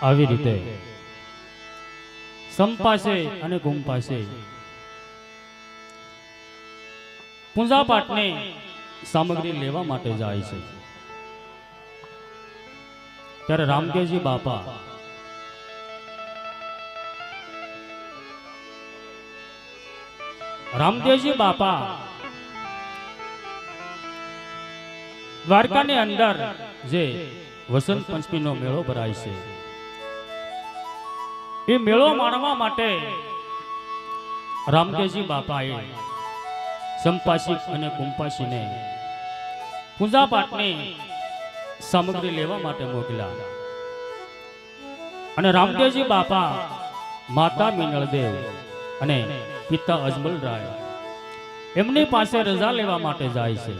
આવી રીતે સંપાશે અને ગુંપાશે પૂજા પાઠને સામગ્રી લેવા માટે જાય છે ત્યારે રામદેવજી બાપા દ્વારકાની અંદર જે વસંત પંચમીનો મેળો ભરાય છે એ મેળો માણવા માટે રામદેવજી બાપાએ સંપાશી અને કુંપાશીને પૂજા પાઠની સામગ્રી લેવા માટે મોકલ્યા અને રામદેવજી બાપા માતા મિનળદેવ અને પિતા અજમલરાય એમની પાસે રજા લેવા માટે જાય છે।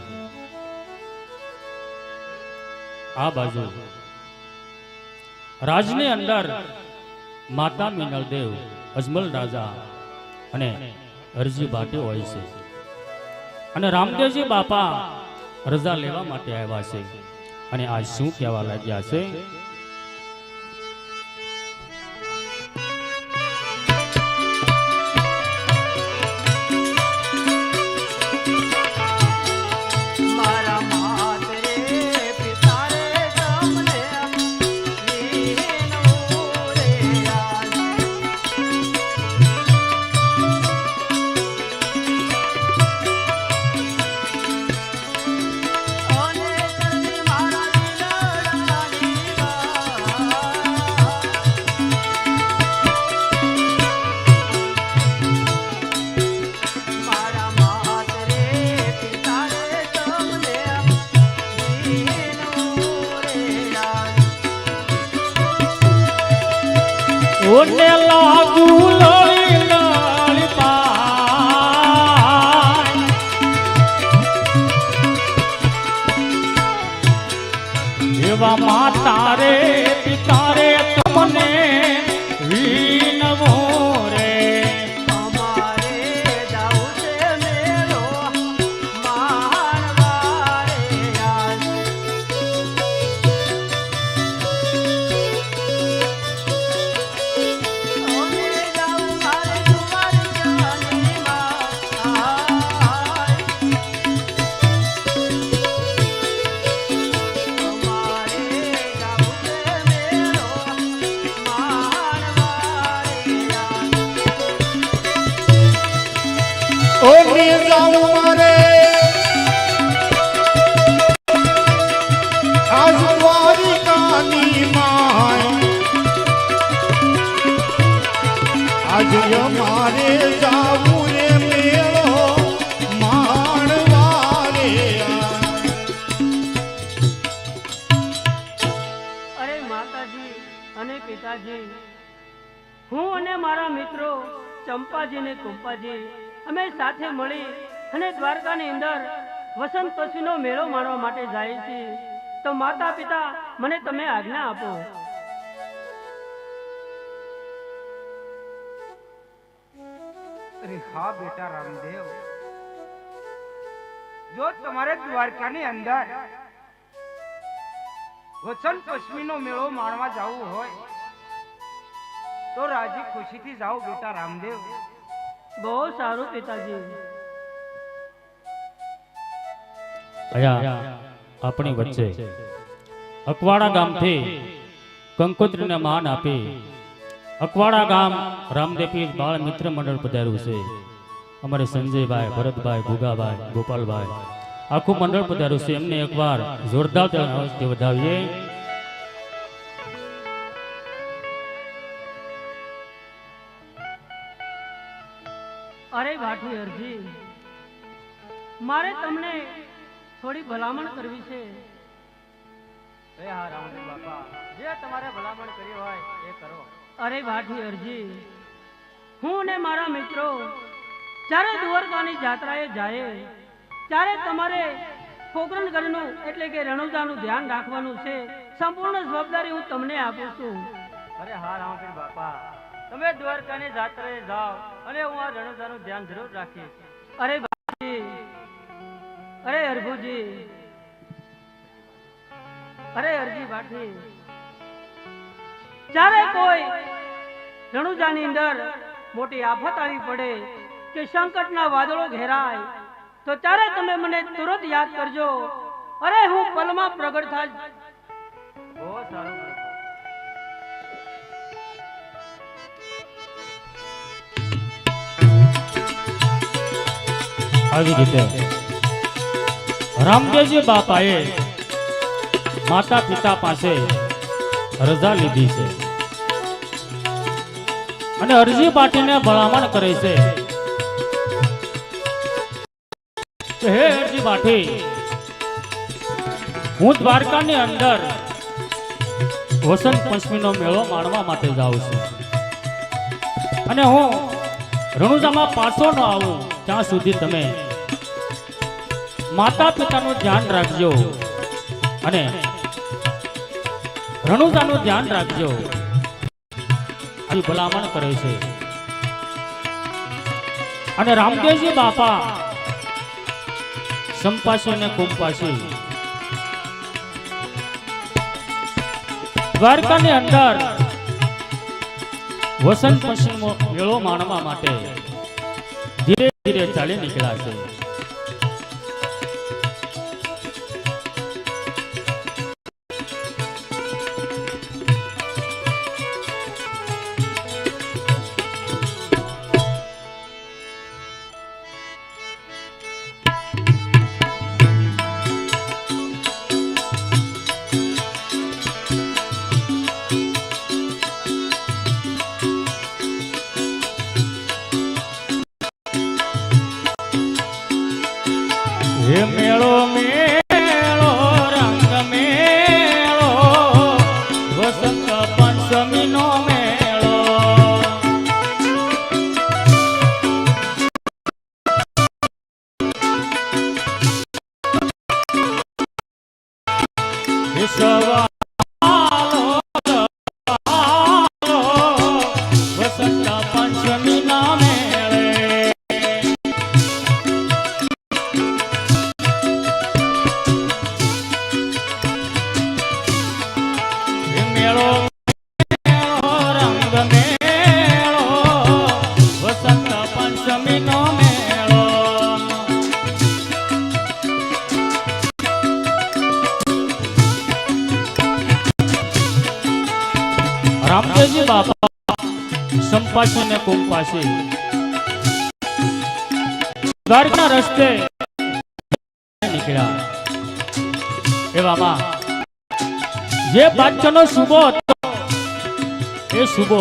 આ બાજુ રાજની અંદર માતા મિનળદેવ અજમલ રાજા અને હરજી ભાટી હોય છે અને રામદેવજી બાપા રજા લેવા માટે આવ્યા છે અને આ શું કહેવા લાગ્યા છે? ઓને લાગુ લોઈ લાળી પાય એવા માતા રે પિતા રે તમને વિનવો રે અમારે જાવું છે મેળો માણવા રે ઓને જાઉં મારે આજ દ્વારિકાની માય આજ અમારે જાવું રે મેળો માણવા રે। અરે માતાજી અને પિતાજી, હું અને મારા મિત્રો ચંપાજી ને કુંપાજી અમે સાથે મળી અને દ્વારકાની અંદર વસંત પંચમીનો મેળો માણવા માટે જાય છીએ, તો માતા પિતા મને તમે આજ્ઞા આપો। અરે હા બેટા રામદેવ, જો તમારે દ્વારકાની અંદર વસંત પંચમીનો મેળો માણવા જવું હોય તો રાજી ખુશીથી જાઓ બેટા રામદેવ। બહુ સારું પિતાજી। અહીંયા આપણી વચ્ચે અકવાડા ગામથી કંકોત્રીને માન આપી અકવાડા ગામ રામદેવપીર બાળ મિત્ર મંડળ પધાર્યું છે। અમારે સંજયભાઈ, ભરતભાઈ, ભુગાભાઈ, ગોપાલભાઈ આખું મંડળ પધાર્યું છે। એમને એકવાર જોરદાર તાળીઓથી વધાવીએ। અરે ભાઠી અરજી, મારે તમને થોડી ભલામણ કરવી છે। એ હા રામદેવ બાપા, જે તમારે ભલામણ કરી હોય એ કરો। અરે ભાઠી અરજી, હું ને મારા મિત્રો જ્યારે દ્વારકાની જાત્રાએ જાય ત્યારે તમારે પોકરણગઢનું એટલે કે રણુજાનું ધ્યાન રાખવાનું છે। સંપૂર્ણ જવાબદારી હું તમને આપું છું। અરે હા રામદેવ બાપા, તમે દ્વારકાની જાત્રાએ જાઓ અને હું આ રણુજાનું ધ્યાન જરૂર રાખીશ। અરે ભાઈ, અરે અરભુજી, અરે અરજી ભાઠી, જ્યારે કોઈ રણુજાની અંદર મોટી આફત આવી પડે કે સંકટના વાદળો ઘેરાય તો ત્યારે તમે મને તુરંત યાદ કરજો. અરે હું પલમાં પ્રગટ થાય. બહુ સારું પ્રભુ. આવી રીતે રામદેવજી બાપાએ માતા પિતા પાસે રજા લીધી છે અને અરજી પાટીને ભલામણ કરે છે કે હે અરજી પાટી, હું દ્વારકાની અંદર વસંત પંચમીનો મેળો માણવા માટે જાઉં છું અને હું રણુજામાં પાછો ન આવું ત્યાં સુધી તમે માતા પિતાનું ધ્યાન રાખજો અને રણુજાનું ધ્યાન રાખજો. આવી ભલામણ કરે છે અને રામદેવજી બાપા સંપાસી અને કુંપાસી દ્વારકાની અંદર વસંત પંચમીનો મેળો માણવા માટે ધીરે ધીરે ચાલી નીકળ્યા છે. હે મેળો મેળો રંગ મેળો વસંત પંચમીનો મેળો, હે સવાલો વસંત પંચમીના મેળે, મેળો મેળો રંગ મેળો વસંત પંચમીનો મેળો. રામદેવજી બાપા સંપાસી અને કુંપાસી દ્વારકા રસ્તે નીકળ્યા. એવામાં જે બાદશાહનો સુબો હતો એ સુબો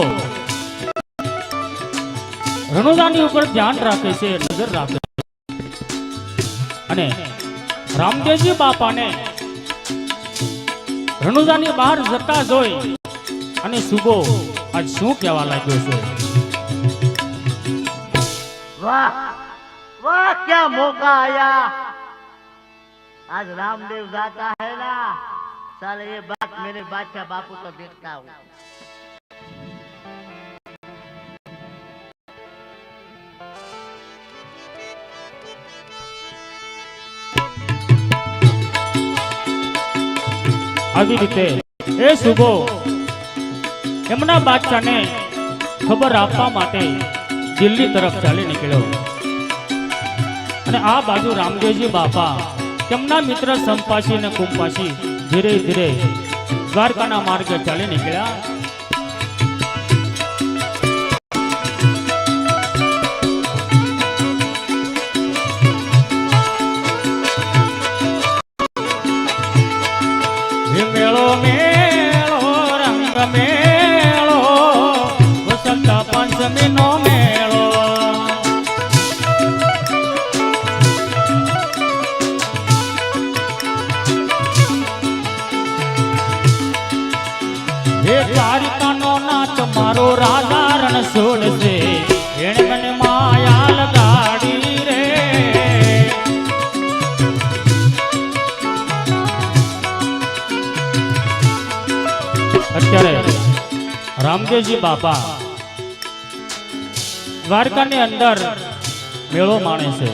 રણુજાની ઉપર ધ્યાન રાખે છે, નજર રાખે છે અને રામદેવજી બાપાને રણુજાની બહાર જતા જોઈ અને સુબો આજ શું કહેવા લાગ્યો છે. वाह वाह क्या मौका आया. आज रामदेव जाता है ना, साले ये बात मेरे बादशाह बापू को देखता हूँ. આવી રીતે એ સુબો એમના બાદશાહને ખબર આપવા માટે દિલ્હી તરફ ચાલી નીકળ્યો અને આ બાજુ રામદેવજી બાપા તેમના મિત્ર સંપાસી અને કુંપાસી ધીરે ધીરે દ્વારકાના માર્ગે ચાલી નીકળ્યા. હે મેળો મેળો રંગ મેળો વસંત પંચમીનો મેળો, હે દ્વારિકાનો નાથ મારો રાજા રણછોડ છે, એણે મને માયા લગાડી રે. અત્યારે રામદેવજી બાપા દ્વારકાની અંદર મેળો માણે છે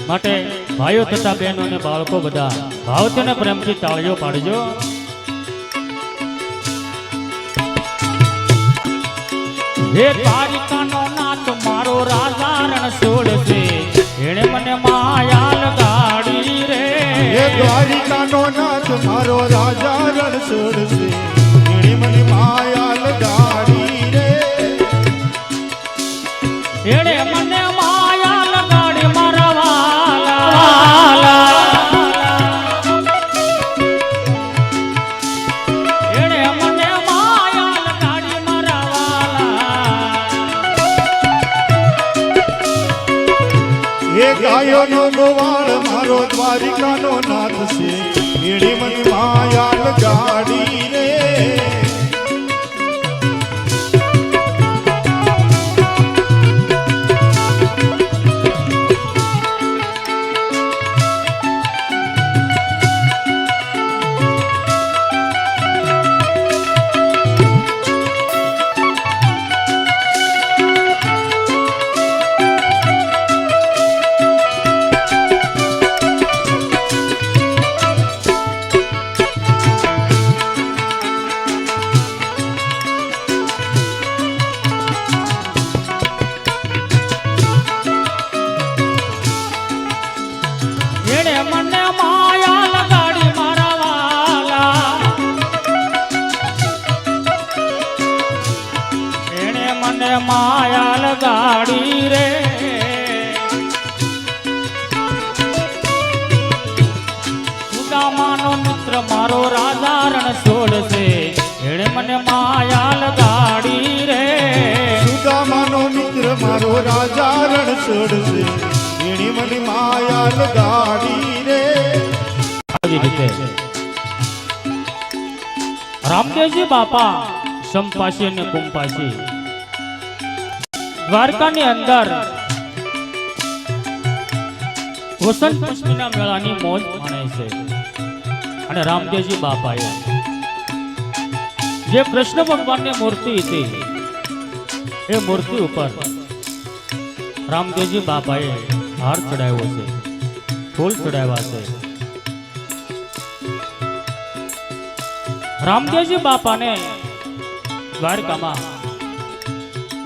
માટે ભાઈઓ તથા બહેનો અને બાળકો બધા ભાવથી અને પ્રેમથી તાળીઓ પાડજો. હે દ્વારિકાનો નાથ મારો રાજા રણછોડ છે, એણે મને માયા લગાડી રે. હે દ્વારિકાનો નાથ મારો રાજા રણછોડ છે, એણે મને માયા લગાડી રે. એણે મને માયા લગાડી મારા વાલા. એણે મને માયા લગાડી મારા વાલા. હે ગાયોનો ગોવાળ મારો દ્વારિકાનો નાથ છે, એણે મને માયા લગાડી રે. એણે મને માયા લગાડી મારા વાલા. એણે મને માયા લગાડી રે. સુદામાનો મિત્ર મારો રાજા રણછોડ છે, એણે મને માયા લગાડી રે. સુદામાનો મિત્ર મારો રાજા રણછોડ છે, એણે મને માયા લગાડી રે. આવી રીતે રામદેવજી બાપા સંપાસી અને કુંપાસી દ્વારકાની અંદર વસંત પંચમીના મેળાની મોજ માણે છે. અને રામદેવજી બાપાએ જે કૃષ્ણ ભગવાનની મૂર્તિ હતી, એ મૂર્તિ ઉપર રામદેવજી બાપાએ હાર ચડાવ્યો છે, ફૂલ ચડાવ્યા છે. રામદેવજી બાપાને દ્વારકામાં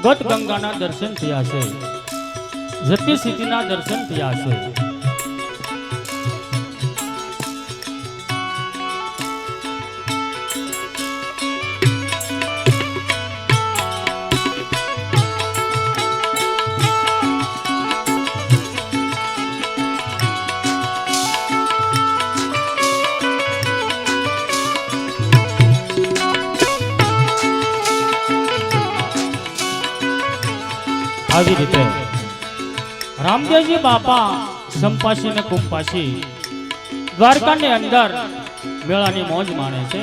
ગત ગંગાના દર્શન થયા છે, જતી સીતીના દર્શન થયા છે. આવી રીતે રામદેવજી બાપા સંપાસી ને કુંપાસી દ્વારકાની અંદર મેળાની મોજ માણે છે.